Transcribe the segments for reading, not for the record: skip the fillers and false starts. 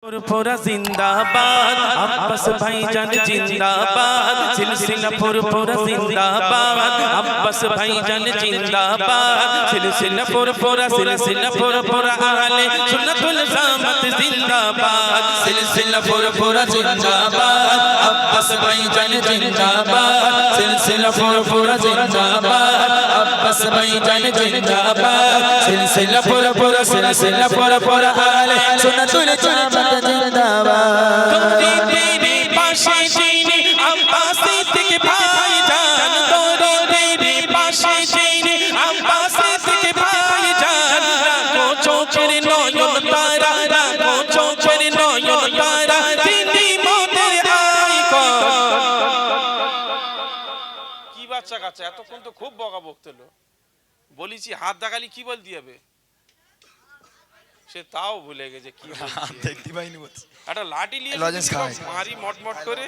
Purpura जिंदाबाद अब्बास भाईजान जिंदाबाद सिलसिला पुरपुरा जिंदाबाद अब्बास भाईजान जिंदाबाद सिलसिला पुरपुरा आले सुन्नतुल ज़ामत जिंदाबाद सिलसिला पुरपुरा जिंदाबाद अब्बास भाईजान जिंदाबाद सिलसिला पुरपुरा जिंदाबाद अब्बास भाईजान जिंदाबाद सिलसिला पुरपुरा आले सुन्नतुल ज़ामत তোরে তেরে পাশে চিনি আব্বাসী থেকে ভাইজান তোরে তেরে পাশে চিনি আব্বাসী থেকে ভাইজান রাখো চোখের নয়ন তারা রাখো চোখের নয়ন তারা তিনি মোদের আইকন কি বাচ্চা কাচ্চা এতক্ষণ তো খুব বকা বকতেলো বলিছি হাত দেখালি কি বলতে হবে সে তাও ভুলে গেছে কি দেখতে পাইনি বলছি একটা লাঠি নিয়ে লজেন্স খায় মারি মটমট করে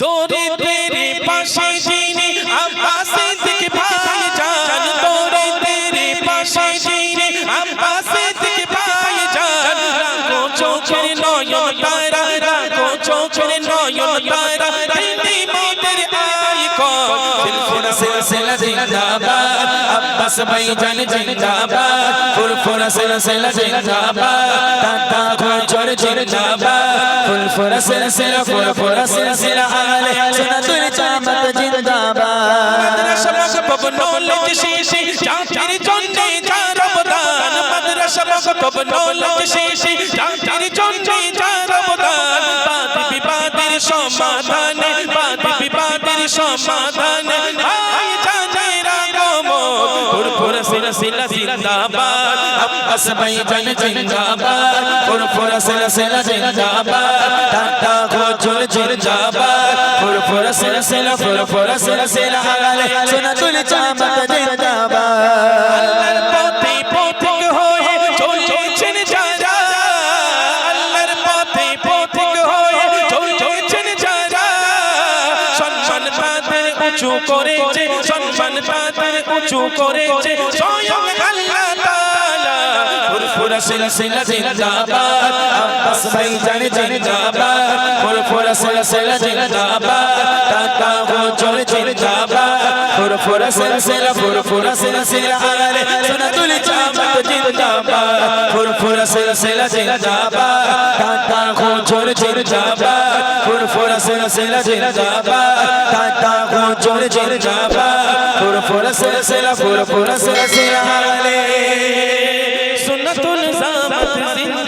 দোরে তেরে পাশে চিনি আব্বাসী থেকে ভাইজান দোরে তেরে পাশে চিনি আব্বাসী থেকে ভাইজান রাখো চোখের নয়ন তারা রাখো চোখের নয়ন তারা তিনি মোদের আইকন সিলসিলা জিন্দাবাদ अब्बास भाईजान जिंदाबाद फुरफुरा सिलसिला जिंदाबाद ताता खोचर जिंदाबाद फुरफुरा सिलसिला आले सुन्नतुल ज़ामत जिंदाबाद मदरसा मकतब नॉलेज शीशी जातिर जन्ने जार अबदान मदरसा मकतब नॉलेज शीशी जातिर जन्ने जार अबदान बात विवादेर समाधाने बात विवादेर समाधाने पुरपुरा सिलसिला जिंदाबाद अब्बास भाईजान जिंदाबाद पुरपुरा सिलसिला जिंदाबाद ताता खोचर जिंदाबाद पुरपुरा सिलसिला आले सुन्नतुल ज़ामत जिंदाबाद अल्लाहर पथे पथिक होए चलेছেন যারা আল্লাহর পথে পথিক হয়ে চলেছেন যারা সম্মান তাদের উঁচু করেছে সম্মান তাদের উঁচু করেছে স্বয়ং আল্লাহ তাআলা পুরপুরা সিলসিলা জিন্দাবাদ আব্বাস ভাইজান জিন্দাবাদ পুরপুরা সিলসিলা জিন্দাবাদ তাতা গোচর জিন্দাবাদ পুরপুরা সিলসিলা আলে সুন্নাতুল ज़ामत জিন্দাবাদ পুরপুরা সিলসিলা জিন্দাবাদ তাতা গোচর জিন্দাবাদ পুরপুরা সিলসিলা জিন্দাবাদ তাতা গোচর জিন্দাবাদ পুরপুরা সিলসিলা আলে सुन्नतुल ज़ामत जिंदाबाद।